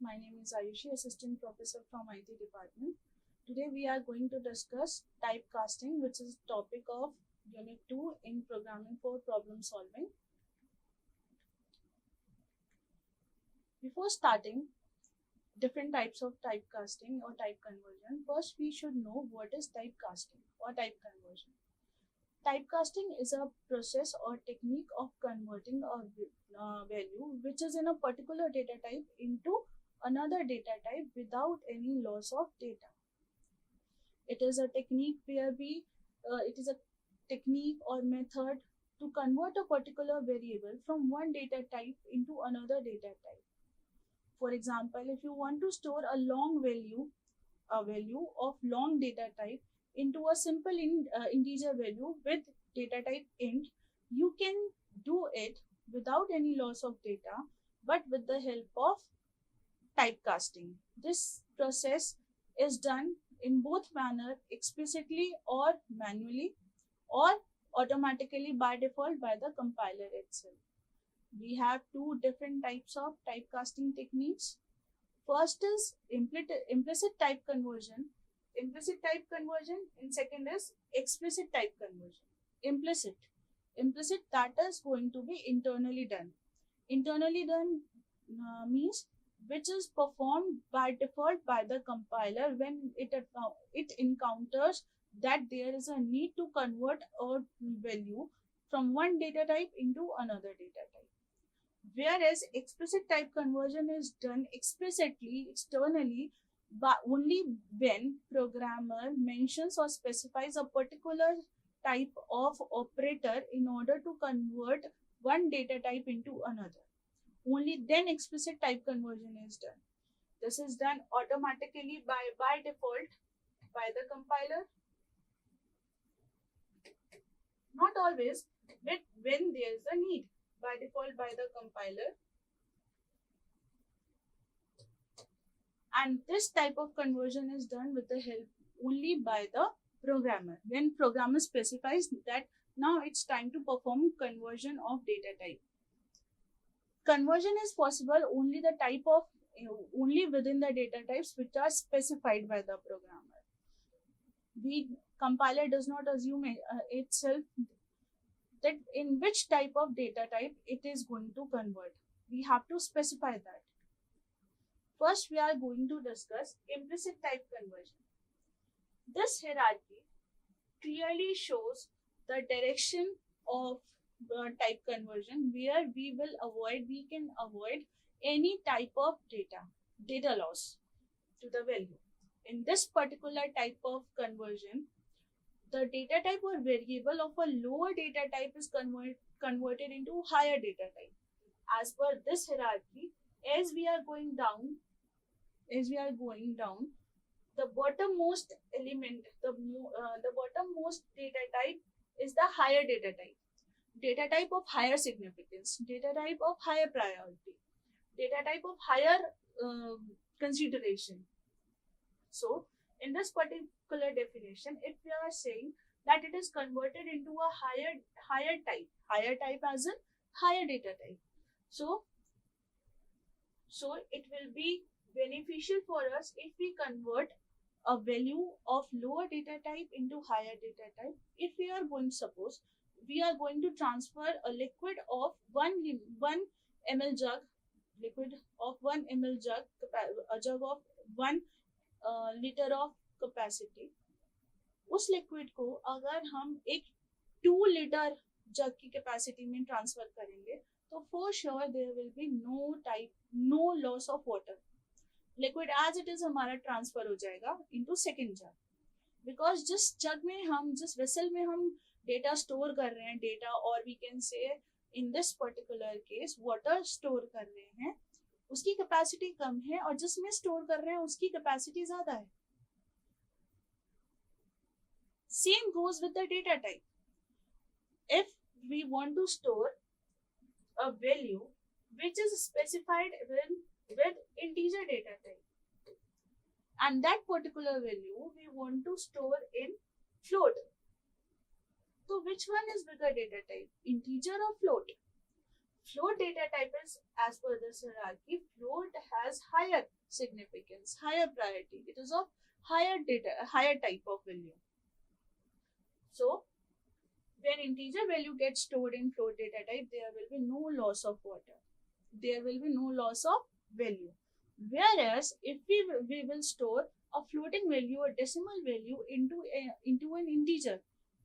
My name is Ayushi, Assistant Professor from IT Department. Today we are going to discuss typecasting, which is topic of Unit 2 in Programming for Problem Solving. Before starting different types of typecasting or type conversion, first we should know what is typecasting or type conversion. Typecasting is a process or technique of converting a value which is in a particular data type into another data type without any loss of data. It is a technique or method to convert a particular variable from one data type into another data type. For example, if you want to store a value of long data type into a simple integer value with data type int, you can do it without any loss of data, but with the help of typecasting. This process is done in both manner, explicitly or manually, or automatically by default by the compiler itself. We have two different types of typecasting techniques. First is implicit type conversion. And second is explicit type conversion. Implicit that is going to be internally done. Internally done means which is performed by default by the compiler when it encounters that there is a need to convert a value from one data type into another data type. Whereas explicit type conversion is done explicitly, externally, but only when programmer mentions or specifies a particular type of operator in order to convert one data type into another. Only then explicit type conversion is done. This is done automatically by default by the compiler. Not always, but when there is a need, by default by the compiler. And this type of conversion is done with the help only by the programmer. When programmer specifies that now it's time to perform conversion of data type. Conversion is possible only only within the data types which are specified by the programmer. Compiler does not assume itself that in which type of data type it is going to convert. We have to specify that. First, we are going to discuss implicit type conversion. This hierarchy clearly shows the direction of type conversion where we can avoid any type of data loss to the value. In this particular type of conversion, the data type or variable of a lower data type is converted into higher data type. As per this hierarchy, as we are going down, the bottommost element, the bottommost data type is the higher data type of higher significance, data type of higher priority, data type of higher consideration. So, in this particular definition, if we are saying that it is converted into a higher type as in higher data type. So it will be beneficial for us if we convert a value of lower data type into higher data type. If we are going to transfer a liquid of 1 ml jug, a jug of 1 liter of capacity. उस liquid को अगर हम एक 2 litre जग की capacity में transfer करेंगे तो for sure there will be no loss of water. Liquid as it is हमारा ट्रांसफर हो जाएगा इनटू सेकंड जग, बिकॉज जिस वेसल में हम डेटा स्टोर कर रहे हैं, डेटा और we can say in this particular case water store कर रहे हैं, उसकी कैपेसिटी कम है और जिसमें स्टोर कर रहे हैं उसकी कैपेसिटी ज्यादा है. Same goes with the data type. If we want to store a value which is specified with integer data type, and that particular value we want to store in float, so which one is bigger data type, integer or float? float data type is, as per this hierarchy, float has higher significance, higher priority. It is of higher type of value. So when integer value gets stored in float data type, there will be no loss of water. There will be no loss of value. Whereas if we will store a floating value or decimal value into an integer,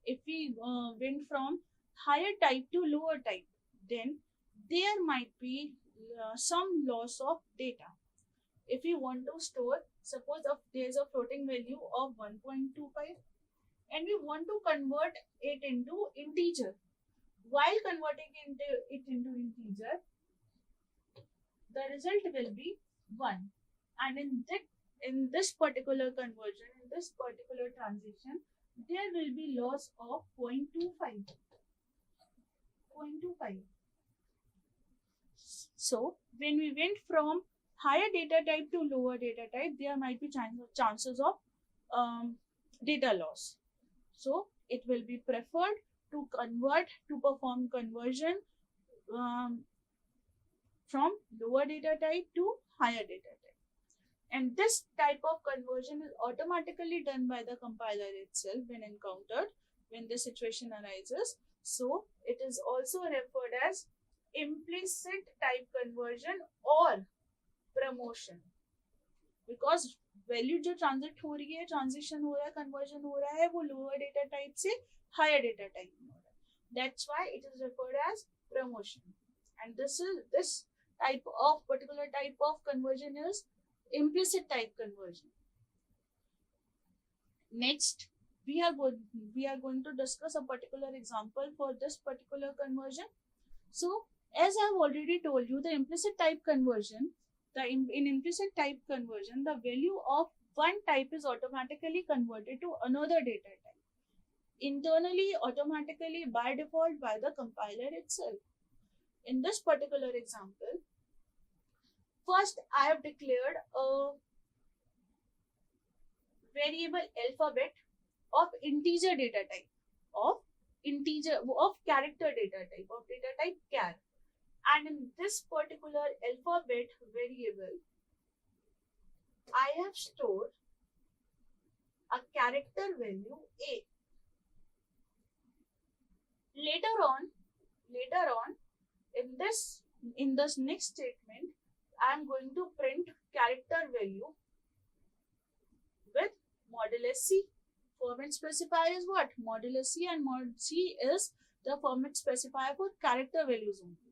if we went from higher type to lower type, then there might be some loss of data. If we want to store, suppose there is a floating value of 1.25 and we want to convert it into integer. While converting it into integer, the result will be 1. And in this particular conversion, in this particular transition, there will be loss of 0.25. So when we went from higher data type to lower data type, there might be chances of data loss. So it will be preferred to perform conversion from lower data type to higher data type. And this type of conversion is automatically done by the compiler itself when the situation arises. So it is also referred as implicit type conversion or promotion, because value जो transition हो रहा है conversion हो रहा है वो lower data type से higher data type में हो रहा है. That's why it is referred as promotion. And this particular type of conversion is implicit type conversion. Next, we are going to discuss a particular example for this particular conversion. So as I have already told you, the implicit type conversion, in implicit type conversion, the value of one type is automatically converted to another data type, internally, automatically, by default, by the compiler itself. In this particular example, first I have declared a variable alphabet of integer data type, of character data type, of data type char. And in this particular alphabet variable, I have stored a character value A. Later on, in this next statement, I am going to print character value with modulus C. Format specifier is what? Modulus C, and mod C is the format specifier for character values only.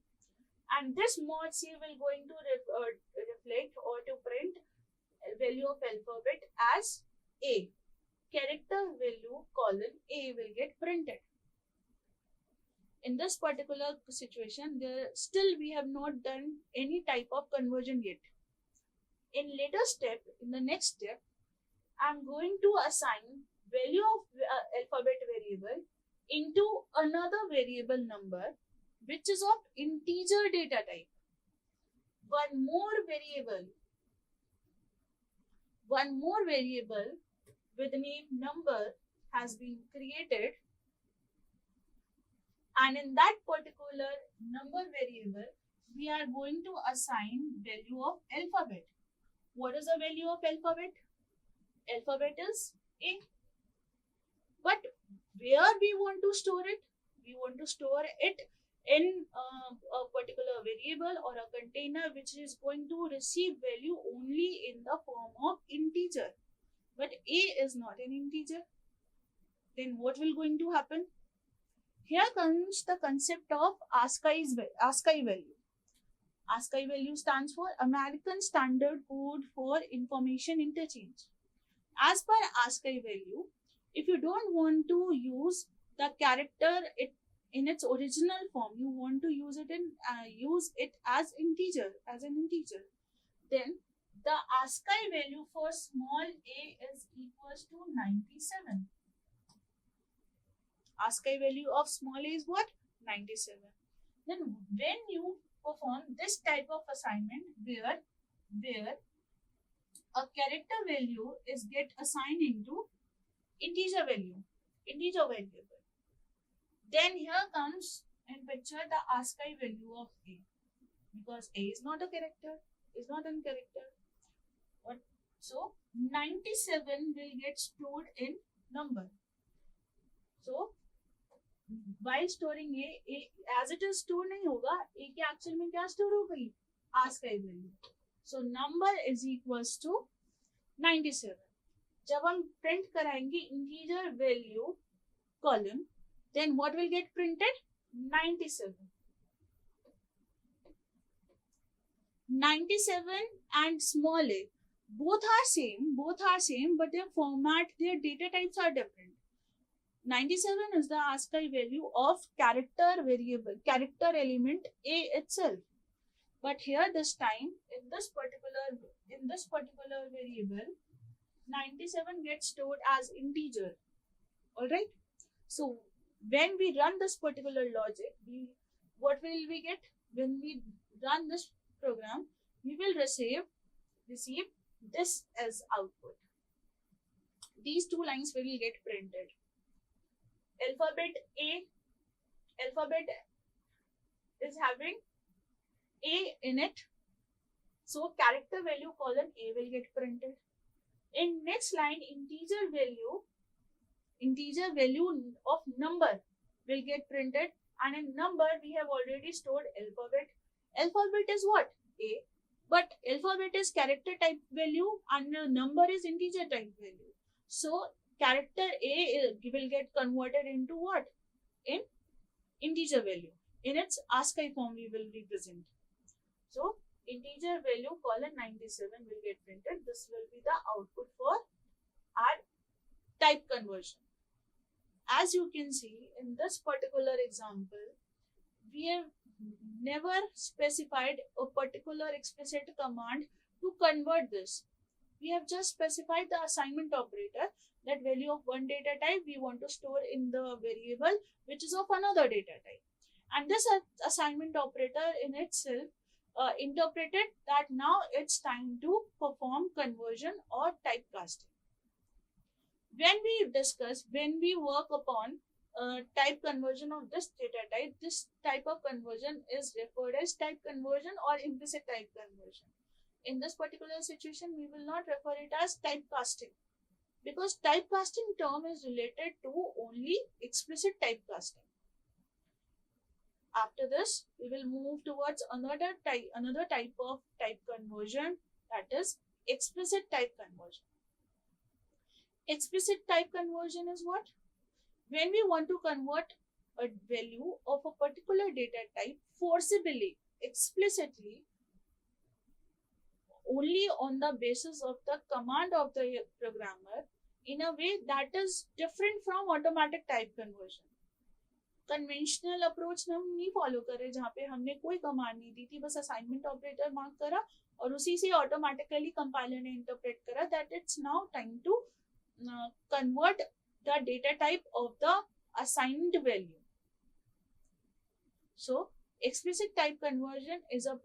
And this mod C will going to reflect or to print value of alphabet as A. Character value colon A will get printed. In this particular situation, we have not done any type of conversion yet. In the next step, I am going to assign value of alphabet variable into another variable number, which is of integer data type. One more variable with name number has been created, and in that particular number variable, we are going to assign value of alphabet. What is the value of alphabet? Alphabet is A. But where we want to store it? We want to store it in a particular variable or a container which is going to receive value only in the form of integer. But A is not an integer. Then what will going to happen? Here comes the concept of ASCII value. ASCII value stands for American Standard Code for Information Interchange. As per ASCII value, if you don't want to use the character in its original form, you want to use it as an integer, then the ASCII value for small a is equals to 97. ASCII value of small a is what? 97. Then when you perform this type of assignment where a character value is get assigned into integer variable, then here comes and picture the ASCII value of A, because A is not a character, is not a character. What? So 97 will get stored in number. So while storing A as it is stored नहीं होगा, A के actual में क्या store हो गई? ASCII value. So number is equals to 97. जब हम print कराएंगे integer value column, then what will get printed? 97. 97 and small a, both are same, but their format, their data types are different. 97 is the ASCII value of character variable, character element A itself. But here this time, in this particular variable, 97 gets stored as integer. Alright? So when we run this particular logic, what will we get? When we run this program, we will receive this as output. These two lines will get printed. Alphabet is having A in it, so character value column A will get printed. In next line, integer value of number will get printed, and in number we have already stored alphabet. Alphabet is what? A, but alphabet is character type value and number is integer type value. So character A will get converted into what? In integer value. In its ASCII form we will represent. So integer value colon 97 will get printed. This will be the output for our type conversion. As you can see in this particular example, we have never specified a particular explicit command to convert this. We have just specified the assignment operator, that value of one data type we want to store in the variable which is of another data type. And this assignment operator in itself interpreted that now it's time to perform conversion or typecasting. When we work upon type conversion of this data type, this type of conversion is referred as type conversion or implicit type conversion. In this particular situation, we will not refer it as typecasting, because typecasting term is related to only explicit typecasting. After this, we will move towards another type of type conversion, that is explicit type conversion. Explicit type conversion is what? When we want to convert a value of a particular data type forcibly, explicitly, only on the basis of the command of the programmer, in a way that is different from automatic type conversion. Conventional approach हम नहीं follow कर रहे, जहाँ पे हमने कोई command नहीं दी थी, बस असाइनमेंट ऑपरेटर मार्क करा और उसी से ऑटोमेटिकली कंपाइलर ने इंटरप्रेट करा that it's now time to convert the data type of the assigned value. So explicit type conversion is a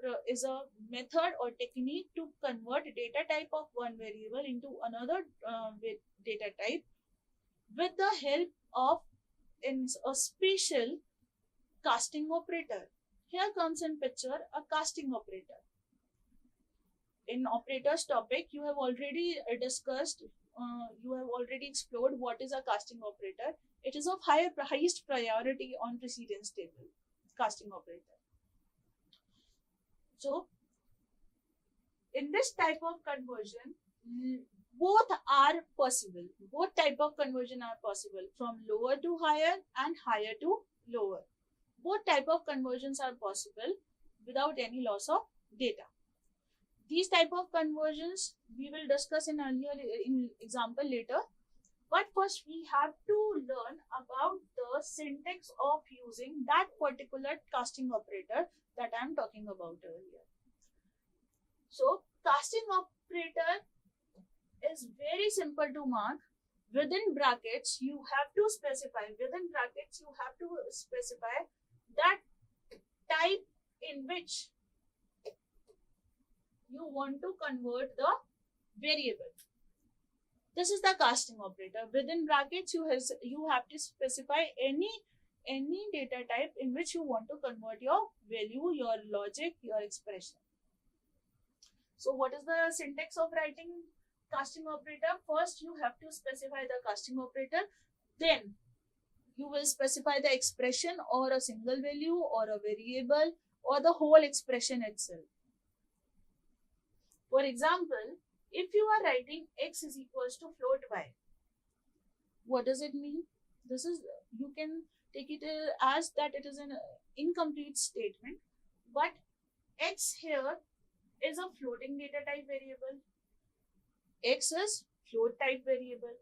method or technique to convert data type of one variable into another data type with the help of a special casting operator. Here comes in picture a casting operator. In operators topic, you have already discussed, you have already explored what is a casting operator. It is of highest priority on precedence table, casting operator. So, in this type of conversion, both are possible. Both type of conversion are possible, from lower to higher and higher to lower. Both type of conversions are possible without any loss of data. These type of conversions we will discuss in example later. But first we have to learn about the syntax of using that particular casting operator that I am talking about earlier. So casting operator is very simple to mark. Within brackets you have to specify that type in which you want to convert the variable. This is the casting operator. Within brackets you have to specify any any data type in which you want to convert your value, your logic, your expression. So what is the syntax of writing casting operator? First, you have to specify the casting operator. Then you will specify the expression or a single value or a variable or the whole expression itself. For example, if you are writing x is equals to float y, what does it mean? This is, you can take it as that it is an incomplete statement, but x here is a floating data type variable. X is float type variable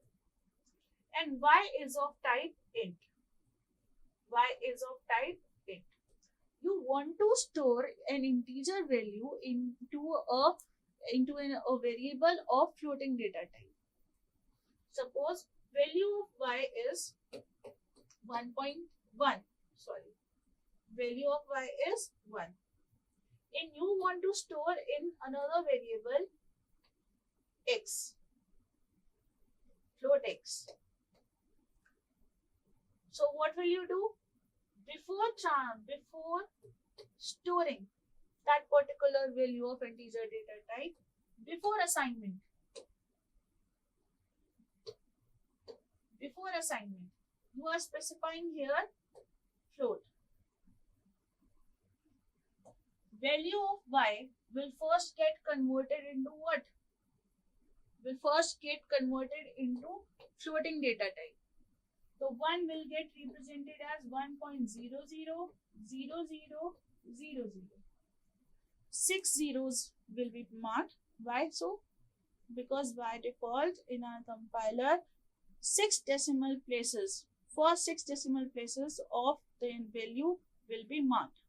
and y is of type int. Y is of type int. You want to store an integer value into a variable of floating data type. Suppose value of y is 1.1. Value of y is 1. And you want to store in another variable x, float x. So what will you do? Before storing that particular value of integer data type, before assignment, you are specifying here float. Value of y will first get converted into what? Will first get converted into floating data type. The 1 will get represented as 1.000000. 6 zeros will be marked. Why so? Because by default in our compiler, 6 decimal places, first 6 decimal places of the value will be marked.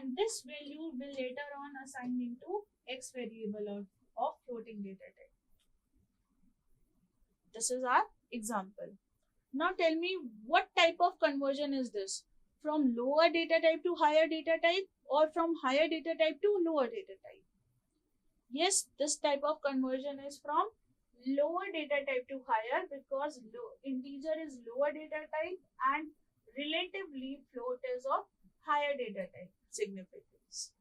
And this value will later on assign into x variable of floating data type. This is our example. Now tell me, what type of conversion is this? From lower data type to higher data type, or from higher data type to lower data type? Yes, this type of conversion is from lower data type to higher, because integer is lower data type and relatively float is of higher data type significance.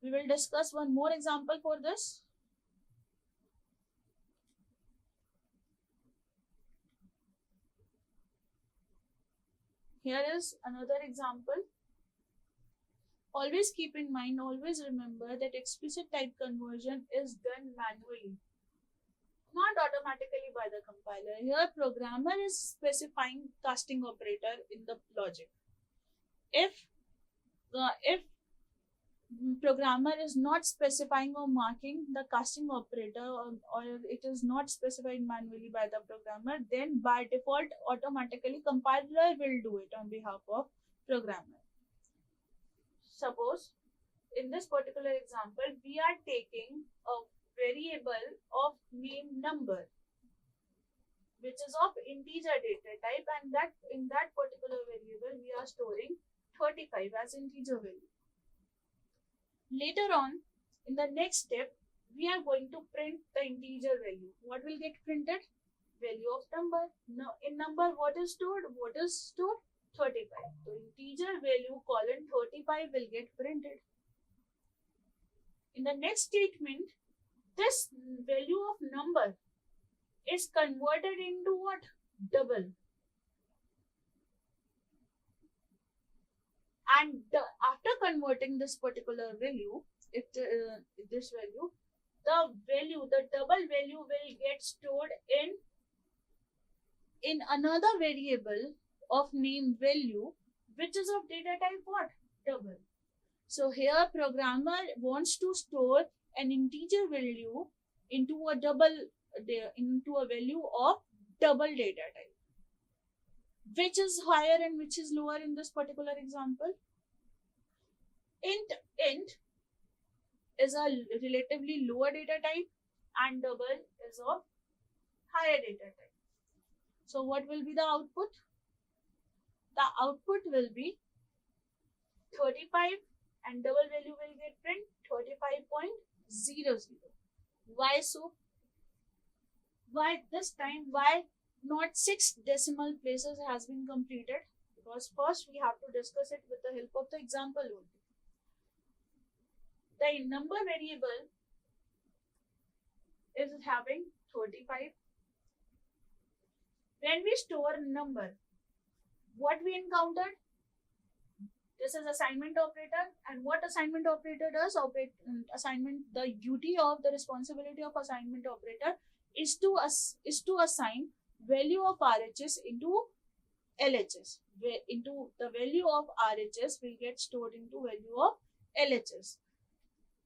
We will discuss one more example for this. Here is another example. Always keep in mind, always remember that explicit type conversion is done manually, not automatically by the compiler. Here, programmer is specifying casting operator in the logic. If programmer is not specifying or marking the casting operator, or it is not specified manually by the programmer, then by default automatically compiler will do it on behalf of programmer. Suppose in this particular example, we are taking a variable of name number, which is of integer data type, and that in that particular variable we are storing 35 as integer value. Later on, in the next step, we are going to print the integer value. What will get printed? Value of number. Now, in number, what is stored? 35. So, integer value colon 35 will get printed. In the next statement, this value of number is converted into what? Double. And after converting this particular value, this value, the double value will get stored in another variable of name value, which is of data type what? Double. So here programmer wants to store an integer value into a value of double data type. Which is higher and which is lower in this particular example? Int is a relatively lower data type and double is of higher data type. So what will be the output? The output will be 35 and double value will get print 35.00. Why so? Why this time? Why not 6 decimal places has been completed, because first we have to discuss it with the help of the example only. The number variable is having 35. When we store a number, what we encountered? This is assignment operator, and what assignment operator does? The duty of the responsibility of assignment operator is to assign value of RHS into LHS. Into the value of RHS will get stored into value of LHS.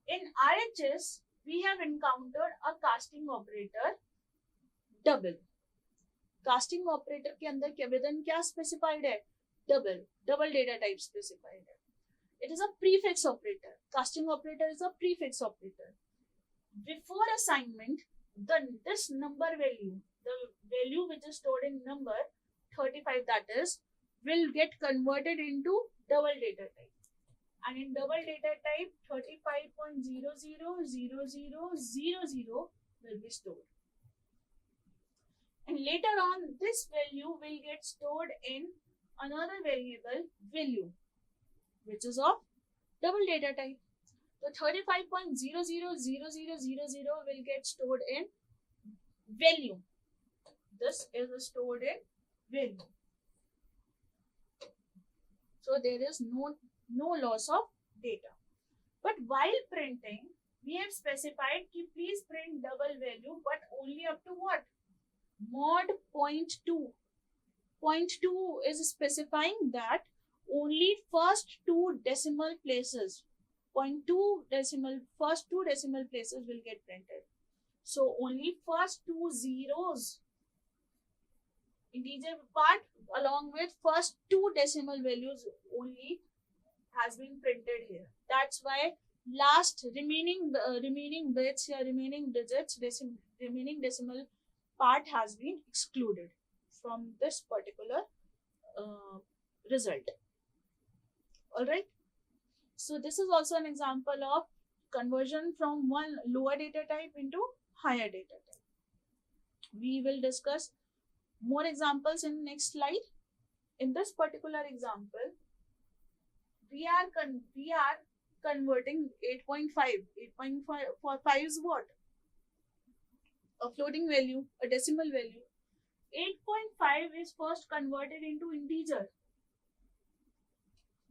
In RHS, we have encountered a casting operator double. Casting operator के अंदर क्या with in क्या specified है? Double data type specified है. It is a prefix operator. Casting operator is a prefix operator. Before assignment this number value, the value which is stored in number 35, that is, will get converted into double data type, and in double data type 35.000000 will be stored. And later on, this value will get stored in another variable value, which is of double data type. So 35.000000 will get stored in value. This is stored in value. So there is no loss of data. But while printing, we have specified कि please print double value, but only up to what? Mod 0.2. 0.2 is specifying that only first two decimal places, first two decimal places will get printed. So only first two zeros, integer part along with first two decimal values only has been printed here. That's why last remaining bits or remaining digits, remaining decimal part has been excluded from this particular result. All right. So this is also an example of conversion from one lower data type into higher data type. We will discuss more examples in next slide. In this particular example, we are converting 8.5. 8.5 is what? A floating value, a decimal value. 8.5 is first converted into integer.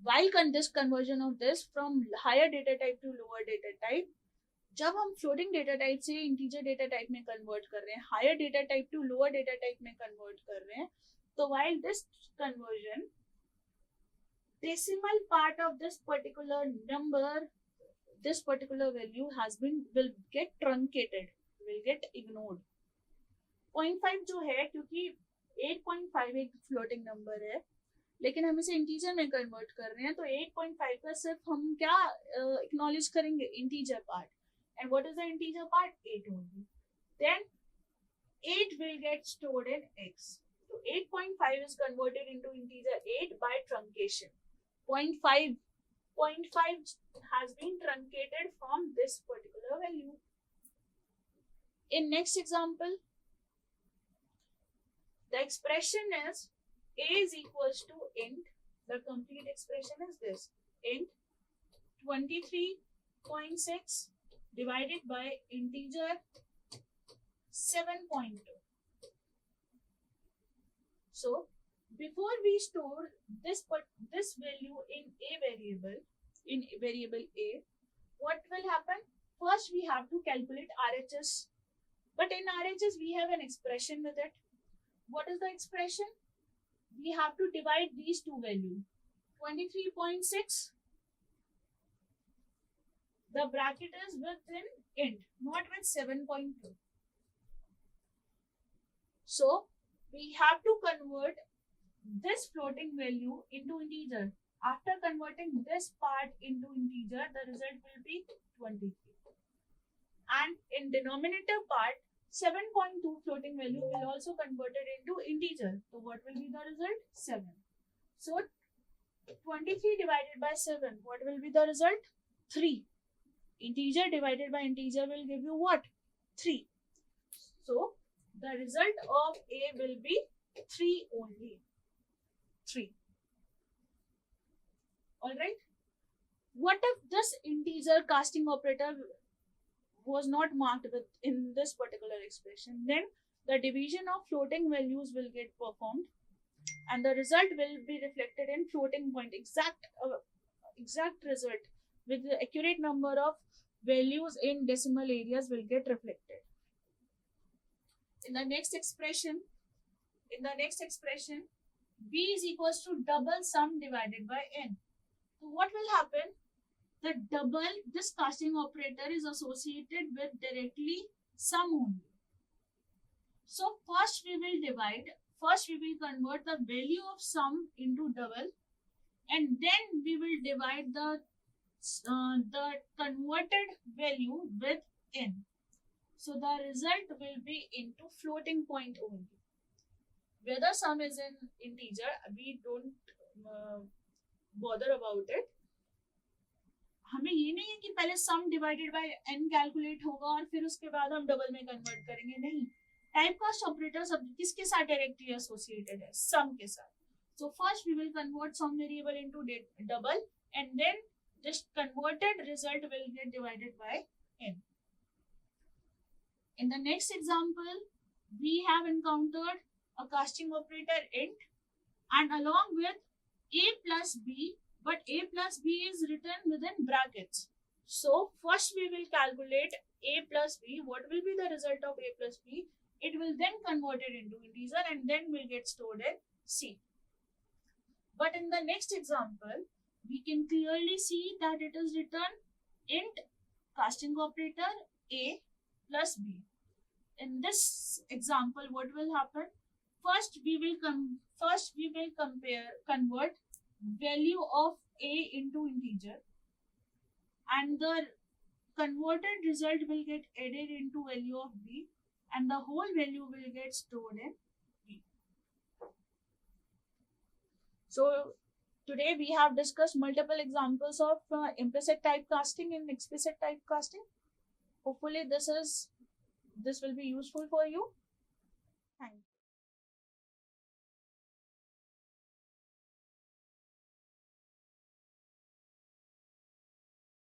While this conversion of this from higher data type to lower data type, जब हम floating data type से integer data type में convert कर रहे हैं, higher data type to lower data type में convert कर रहे हैं, तो while this conversion, decimal part of this particular number, this particular value will get truncated, will get ignored. 0.5 जो है, क्योंकि 8.5 एक फ्लोटिंग नंबर है, लेकिन हम इसे इंटीजर में कन्वर्ट कर रहे हैं, तो 8.5 का सिर्फ हम क्या एक्नॉलेज करेंगे? Integer part. And what is the integer part? 8 only. Then 8 will get stored in x. So 8.5 is converted into integer 8 by truncation. 0.5 has been truncated from this particular value. In next example, the expression is a is equals to int. The complete expression is this: int 23.6 divided by integer 7.2. So before we store this value in variable a, what will happen? First we have to calculate RHS. But in RHS we have an expression with it. What is the expression? We have to divide these two values. 23.6. The bracket is within int, not with 7.2. So we have to convert this floating value into integer. After converting this part into integer, the result will be 23. And in denominator part, 7.2 floating value will also converted into integer. So what will be the result? 7. So 23 divided by 7, what will be the result? 3. Integer divided by integer will give you what? 3. So The result of A will be 3 only. 3. Alright. What if this integer casting operator was not marked with in this particular expression? Then the division of floating values will get performed and the result will be reflected in floating point. Exact result with the accurate number of values in decimal areas will get reflected. In the next expression, b is equals to double sum divided by n. So what will happen? The double, this casting operator is associated with directly sum only. So first we will convert the value of sum into double, and then we will divide the converted value with n. So the result will be into floating point only. Whether sum is in integer, we don't bother about it. हमें ये नहीं है कि पहले सम divided by n calculate होगा और फिर उसके बाद हम डबल में कन्वर्ट करेंगे. नहीं, टाइप कास्ट ऑपरेटर सब किसके साथ डायरेक्टली एसोसिएटेड है? सम के साथ. So first we will convert sum variable into double, and then this converted result will get divided by n. In the next example, we have encountered a casting operator int and along with a plus b, but a plus b is written within brackets. So first we will calculate a plus b. What will be the result of a plus b? It will then convert it into integer and then will get stored in C. But in the next example, we can clearly see that it is written int casting operator a plus b. In this example, what will happen? First we will convert value of a into integer, and the converted result will get added into value of b, and the whole value will get stored in b. So today we have discussed multiple examples of implicit typecasting and explicit typecasting. Hopefully this will be useful for you. Thank you.